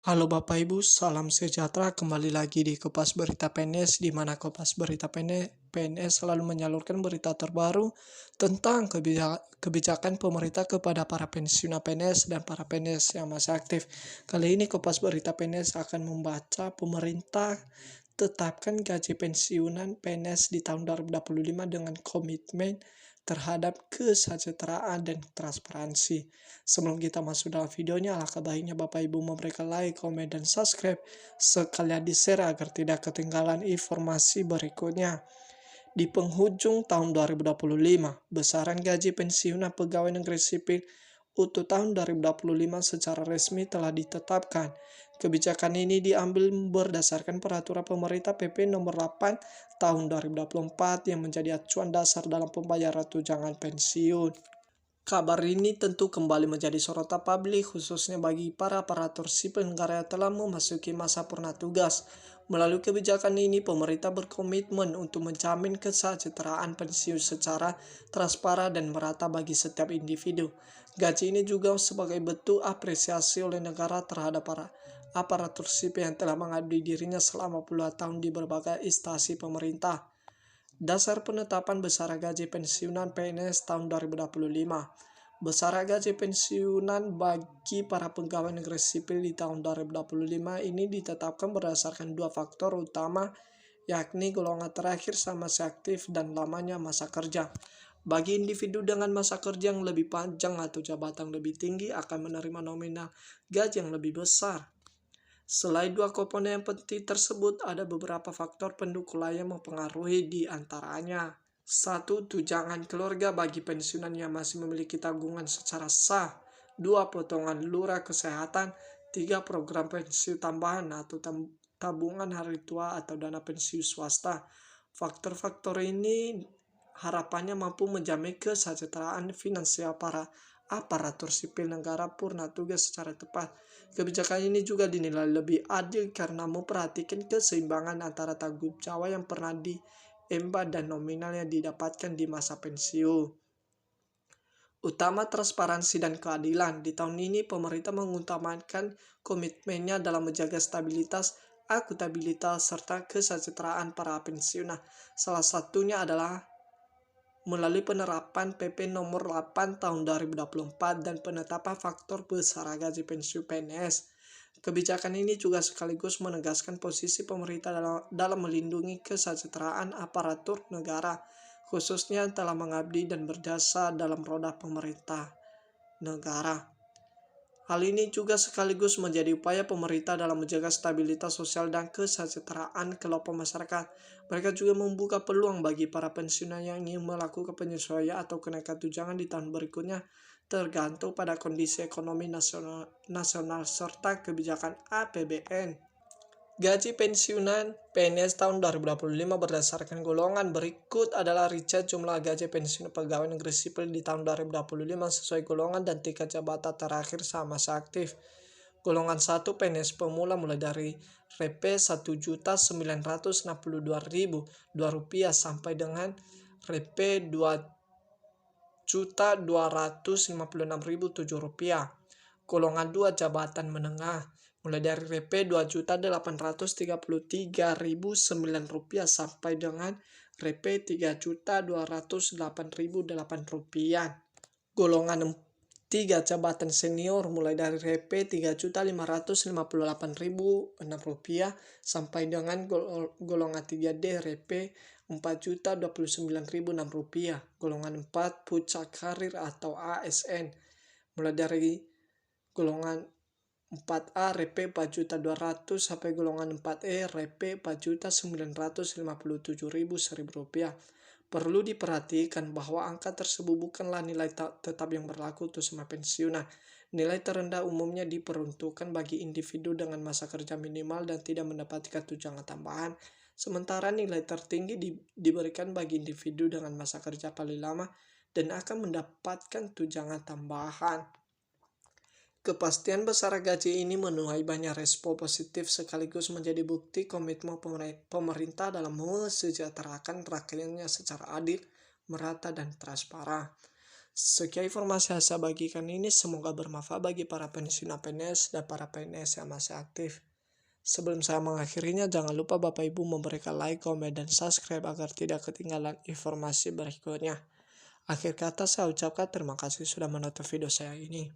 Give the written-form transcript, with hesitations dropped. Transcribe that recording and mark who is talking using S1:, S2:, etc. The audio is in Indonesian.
S1: Halo Bapak Ibu, salam sejahtera. Kembali lagi di Kupas Berita PNS, di mana Kupas Berita PNS selalu menyalurkan berita terbaru tentang kebijakan pemerintah kepada para pensiunan PNS dan para PNS yang masih aktif. Kali ini Kupas Berita PNS akan membaca pemerintah tetapkan gaji pensiunan PNS di tahun 2025 dengan komitmen terhadap kesejahteraan dan transparansi. Sebelum kita masuk dalam videonya, alangkah baiknya Bapak Ibu memberikan like, komen, dan subscribe, sekalian di-share agar tidak ketinggalan informasi berikutnya. Di penghujung tahun 2025, besaran gaji pensiunan pegawai negeri sipil untuk tahun 2025 secara resmi telah ditetapkan. Kebijakan ini diambil berdasarkan peraturan pemerintah PP nomor 8 tahun 2024 yang menjadi acuan dasar dalam pembayaran tunjangan pensiun. Kabar ini tentu kembali menjadi sorotan publik, khususnya bagi para aparatur sipil negara yang telah memasuki masa purna tugas. Melalui kebijakan ini, pemerintah berkomitmen untuk menjamin kesejahteraan pensiun secara transparan dan merata bagi setiap individu. Gaji ini juga sebagai bentuk apresiasi oleh negara terhadap para aparatur sipil yang telah mengabdi dirinya selama puluhan tahun di berbagai instansi pemerintah. Dasar penetapan besaran gaji pensiunan PNS tahun 2025. Besaran gaji pensiunan bagi para pegawai negeri sipil di tahun 2025 ini ditetapkan berdasarkan dua faktor utama, yakni golongan terakhir sama masih aktif dan lamanya masa kerja. Bagi individu dengan masa kerja yang lebih panjang atau jabatan lebih tinggi akan menerima nominal gaji yang lebih besar. Selain dua komponen yang penting tersebut, ada beberapa faktor pendukung lain yang mempengaruhi di antaranya. 1. Tunjangan keluarga bagi pensiunan yang masih memiliki tanggungan secara sah. 2. Potongan lurah kesehatan. 3. Program pensiun tambahan atau tabungan hari tua atau dana pensiun swasta. Faktor-faktor ini harapannya mampu menjamin kesejahteraan finansial para aparatur sipil negara purna tugas secara tepat. Kebijakan ini juga dinilai lebih adil karena memperhatikan keseimbangan antara tanggung jawab yang pernah diemban dan nominal yang didapatkan di masa pensiun. Utama transparansi dan keadilan. Di tahun ini, pemerintah mengutamakan komitmennya dalam menjaga stabilitas, akuntabilitas, serta kesejahteraan para pensiunan. Salah satunya adalah melalui penerapan PP nomor 8 tahun 2024 dan penetapan faktor besaran gaji pensiun PNS. Kebijakan ini juga sekaligus menegaskan posisi pemerintah dalam melindungi kesejahteraan aparatur negara, khususnya yang telah mengabdi dan berjasa dalam roda pemerintah negara. Hal ini juga sekaligus menjadi upaya pemerintah dalam menjaga stabilitas sosial dan kesejahteraan kelompok masyarakat. Mereka juga membuka peluang bagi para pensiunan yang ingin melakukan penyesuaian atau kenaikan tunjangan di tahun berikutnya, tergantung pada kondisi ekonomi nasional serta kebijakan APBN. Gaji pensiunan PNS tahun 2025 berdasarkan golongan berikut adalah rincian jumlah gaji pensiun pegawai negeri sipil di tahun 2025 sesuai golongan dan tingkat jabatan terakhir sama masa aktif. Golongan 1 PNS pemula mulai dari Rp 1.962.002 sampai dengan Rp 2.256.007. Golongan 2 jabatan menengah mulai dari Rp 2.833.009 sampai dengan Rp 3.208.008. Golongan 3 jabatan senior mulai dari Rp 3.558.006 sampai dengan golongan 3D Rp 4.029.006. Golongan 4 puncak karir atau ASN mulai dari golongan 4A Rp 4.200.000 sampai golongan 4E Rp 4.957.001. Perlu diperhatikan bahwa angka tersebut bukanlah nilai tetap yang berlaku untuk semua pensiunan. Nilai terendah umumnya diperuntukkan bagi individu dengan masa kerja minimal dan tidak mendapatkan tunjangan tambahan, sementara nilai tertinggi diberikan bagi individu dengan masa kerja paling lama dan akan mendapatkan tunjangan tambahan. Kepastian besaran gaji ini menuai banyak respon positif sekaligus menjadi bukti komitmen pemerintah dalam mesejahterakan rakyatnya secara adil, merata, dan transparan. Sekian informasi yang saya bagikan ini semoga bermanfaat bagi para pensiunan PNS dan para PNS yang masih aktif. Sebelum saya mengakhirinya, jangan lupa Bapak Ibu memberikan like, komen, dan subscribe agar tidak ketinggalan informasi berikutnya. Akhir kata saya ucapkan terima kasih sudah menonton video saya ini.